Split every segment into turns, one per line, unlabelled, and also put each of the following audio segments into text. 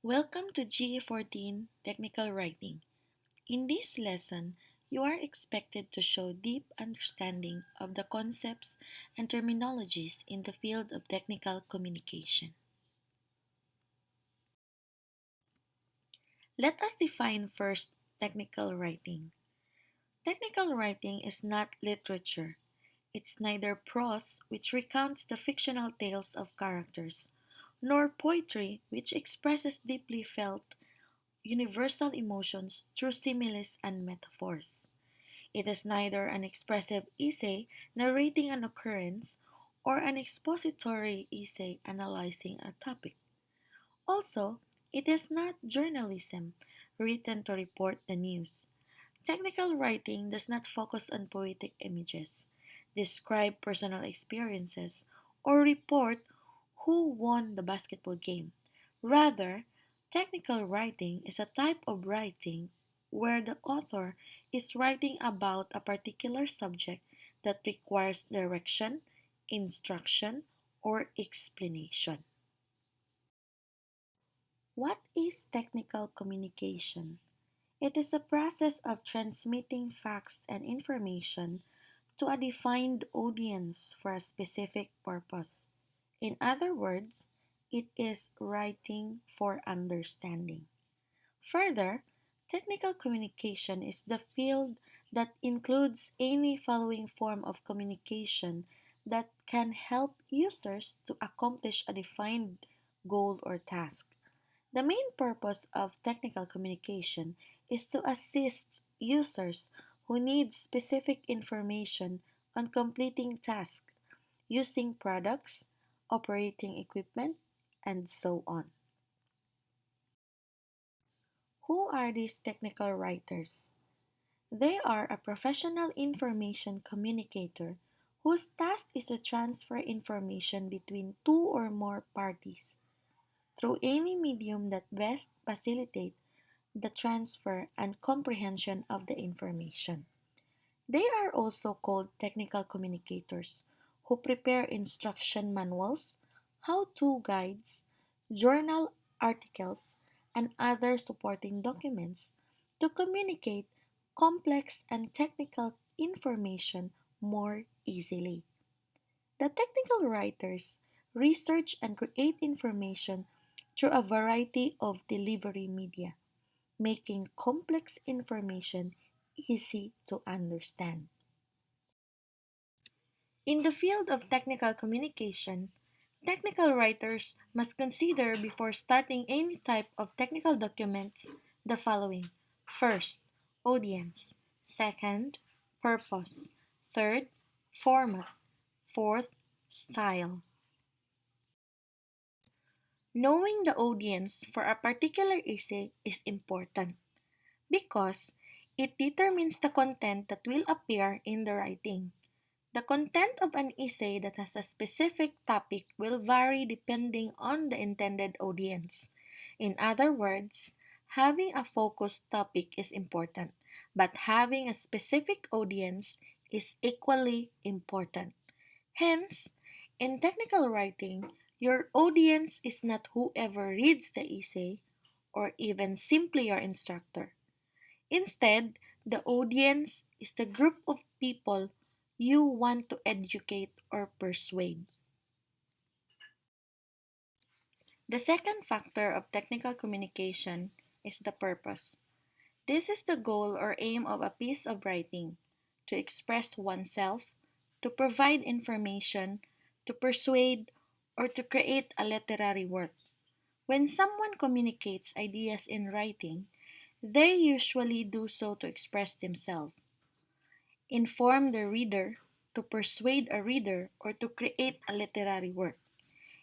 Welcome to GE14 Technical Writing. In this lesson, you are expected to show deep understanding of the concepts and terminologies in the field of technical communication. Let us define first technical writing. Technical writing is not literature. It's neither prose, which recounts the fictional tales of characters, nor poetry, which expresses deeply felt universal emotions through similes and metaphors. It is neither an expressive essay narrating an occurrence or an expository essay analyzing a topic. Also, it is not journalism written to report the news. Technical writing does not focus on poetic images, describe personal experiences, or report who won the basketball game. Rather, technical writing is a type of writing where the author is writing about a particular subject that requires direction, instruction, or explanation. What is technical communication? It is a process of transmitting facts and information to a defined audience for a specific purpose. In other words, it is writing for understanding. Further, technical communication is the field that includes any following form of communication that can help users to accomplish a defined goal or task. The main purpose of technical communication is to assist users who need specific information on completing tasks, using products, operating equipment, and so on. Who are these technical writers? They are a professional information communicator whose task is to transfer information between two or more parties through any medium that best facilitates the transfer and comprehension of the information. They are also called technical communicators who prepare instruction manuals, how to guides, journal articles, and other supporting documents to communicate complex and technical information more easily. The technical writers research and create information through a variety of delivery media, making complex information easy to understand. In the field of technical communication, technical writers must consider before starting any type of technical documents the following: first, audience; second, purpose; third, format; fourth, style. Knowing the audience for a particular essay is important because it determines the content that will appear in the writing. The content of an essay that has a specific topic will vary depending on the intended audience. In other words, having a focused topic is important, but having a specific audience is equally important. Hence, in technical writing, your audience is not whoever reads the essay or even simply your instructor. Instead, the audience is the group of people you want to educate or persuade. The second factor of technical communication is the purpose. This is the goal or aim of a piece of writing: to express oneself, to provide information, to persuade, or to create a literary work. When someone communicates ideas in writing, they usually do so to express themselves, inform the reader, to persuade a reader, or to create a literary work.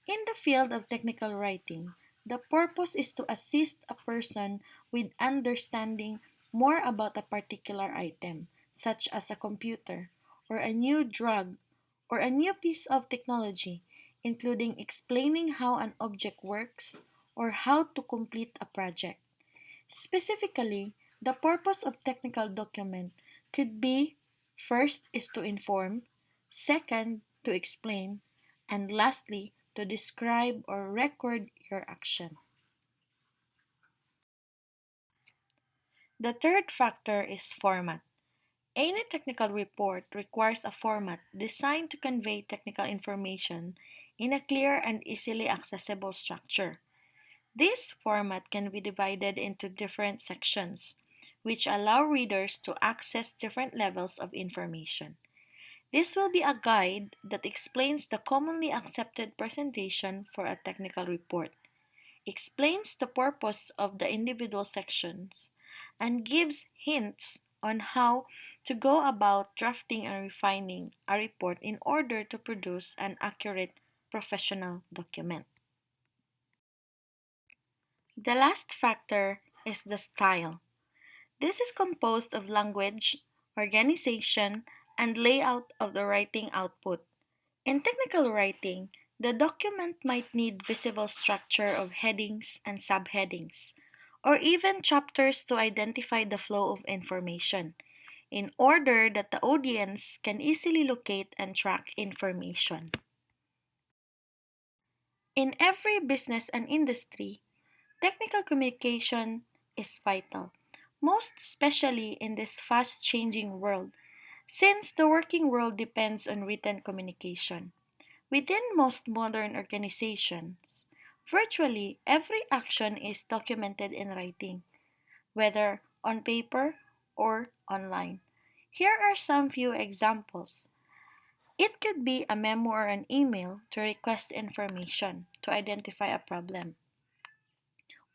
In the field of technical writing, the purpose is to assist a person with understanding more about a particular item, such as a computer, or a new drug, or a new piece of technology, including explaining how an object works or how to complete a project. Specifically, the purpose of technical document could be: first is to inform, second to explain, and lastly to describe or record your action. The third factor is format. Any technical report requires a format designed to convey technical information in a clear and easily accessible structure. This format can be divided into different sections, which allow readers to access different levels of information. This will be a guide that explains the commonly accepted presentation for a technical report, explains the purpose of the individual sections, and gives hints on how to go about drafting and refining a report in order to produce an accurate professional document. The last factor is the style. This is composed of language, organization, and layout of the writing output. In technical writing, the document might need visible structure of headings and subheadings, or even chapters to identify the flow of information, in order that the audience can easily locate and track information. In every business and industry, technical communication is vital, most especially in this fast changing world, since the working world depends on written communication. Within most modern organizations, virtually every action is documented in writing, whether on paper or online. Here are some few examples. It could be a memo or an email to request information to identify a problem,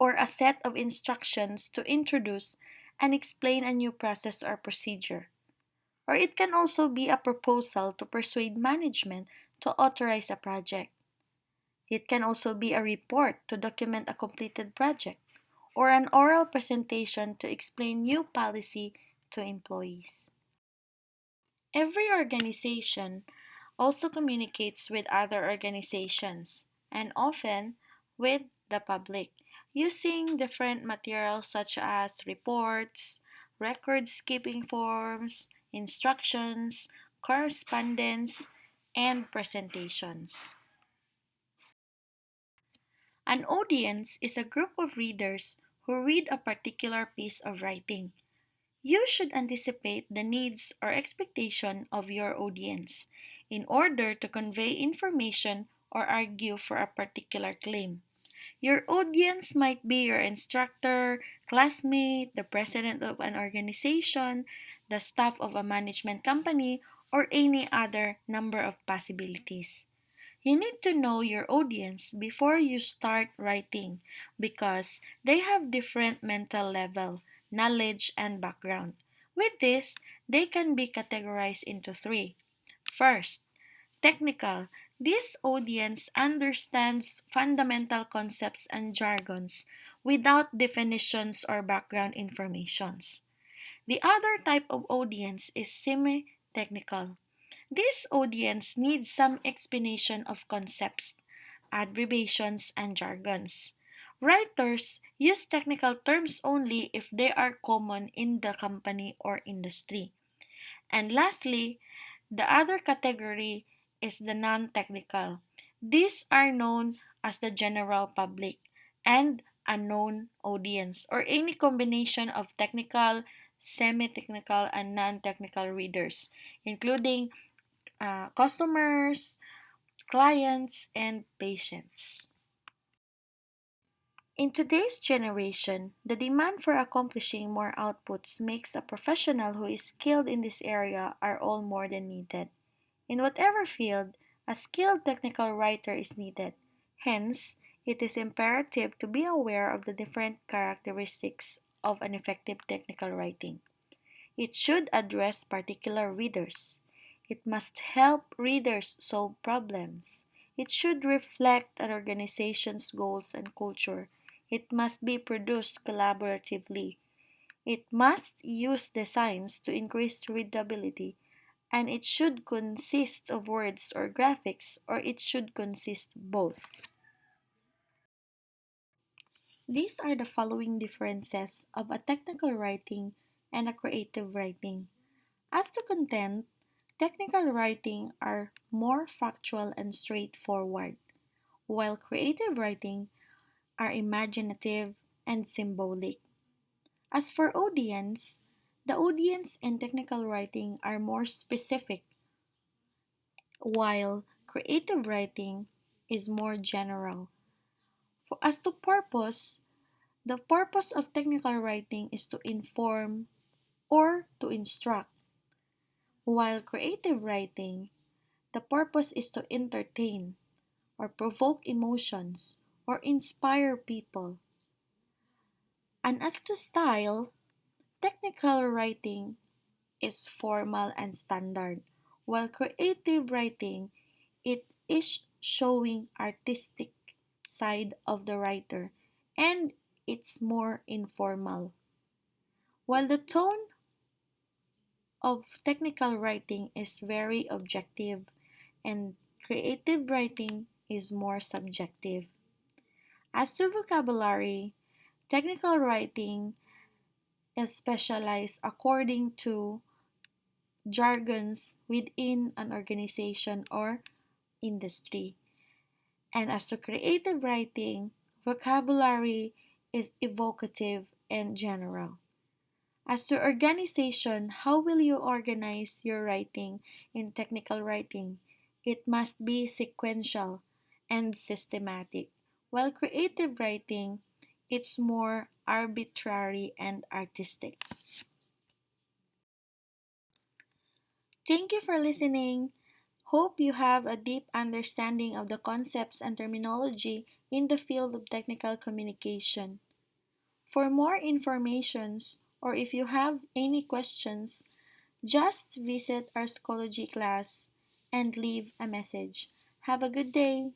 or a set of instructions to introduce and explain a new process or procedure. Or it can also be a proposal to persuade management to authorize a project. It can also be a report to document a completed project, or an oral presentation to explain new policy to employees. Every organization also communicates with other organizations and often with the public using different materials such as reports, records keeping forms, instructions, correspondence, and presentations. An audience is a group of readers who read a particular piece of writing. You should anticipate the needs or expectation of your audience in order to convey information or argue for a particular claim. Your audience might be your instructor, classmate, the president of an organization, the staff of a management company, or any other number of possibilities. You need to know your audience before you start writing because they have different mental level, knowledge, and background. With this, they can be categorized into three. First, technical. This audience understands fundamental concepts and jargons without definitions or background informations. The other type of audience is semi-technical. This audience needs some explanation of concepts, abbreviations, and jargons. Writers use technical terms only if they are common in the company or industry. And lastly, the other category is the non technical. These are known as the general public and unknown audience, or any combination of technical, semi technical, and non technical readers, including customers, clients, and patients. In today's generation, the demand for accomplishing more outputs makes a professional who is skilled in this area are all more than needed. In whatever field, a skilled technical writer is needed. Hence, it is imperative to be aware of the different characteristics of an effective technical writing. It should address particular readers. It must help readers solve problems. It should reflect an organization's goals and culture. It must be produced collaboratively. It must use designs to increase readability. And it should consist of words or graphics, or it should consist both. These are the following differences of a technical writing and a creative writing. As to content, technical writing are more factual and straightforward, while creative writing are imaginative and symbolic. As for audience, the audience and technical writing are more specific, while creative writing is more general. For as to purpose, the purpose of technical writing is to inform or to instruct, while creative writing, the purpose is to entertain or provoke emotions or inspire people. And as to style, technical writing is formal and standard, while creative writing it is showing artistic side of the writer and it's more informal. While the tone of technical writing is very objective and creative writing is more subjective. As to vocabulary, technical writing is specialized according to jargons within an organization or industry. And as to creative writing, vocabulary is evocative and general. As to organization, how will you organize your writing in technical writing? It must be sequential and systematic. While creative writing, it's more arbitrary and artistic. Thank you for listening. Hope you have a deep understanding of the concepts and terminology in the field of technical communication. For more informations or if you have any questions, just visit our Schoology class and leave a message. Have a good day.